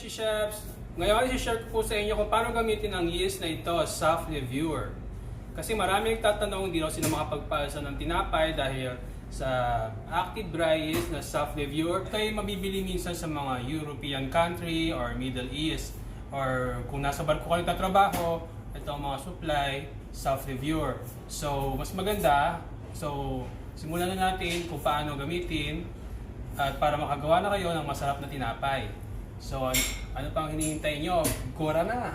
SexyChefs! Ngayon, i-share ko po sa inyo kung paano gamitin ang yeast na ito, Saf-Levure. Kasi marami nagtatanong, hindi raw sila makapagpasa ng tinapay dahil sa active dry yeast na Saf-Levure. Ito ay mabibili minsan sa mga European country or Middle East. Or kung nasa barko kayo tatrabaho, ito ang mga supply, Saf-Levure. So, mas maganda. So, simulan na natin kung paano gamitin at para makagawa na kayo ng masarap na tinapay. So, ano pang hinihintay nyo? Kura na!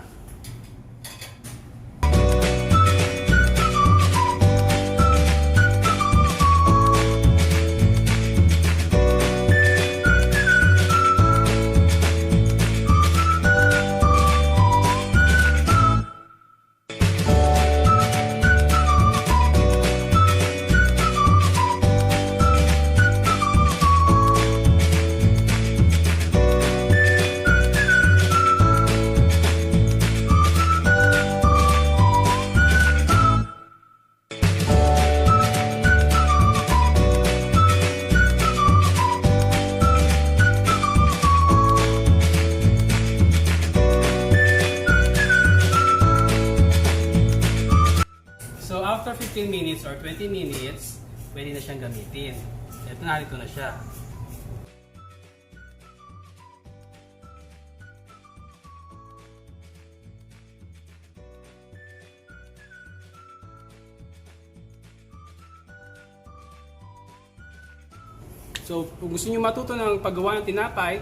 So after 15 minutes or 20 minutes, pwede na siyang gamitin. Ito, narito na siya. So kung gusto niyo matuto ng paggawa ng tinapay,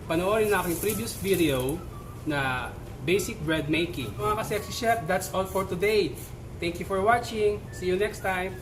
panoorin na aking previous video na basic bread making. Mga ka-sexy chef, that's all for today. Thank you for watching. See you next time.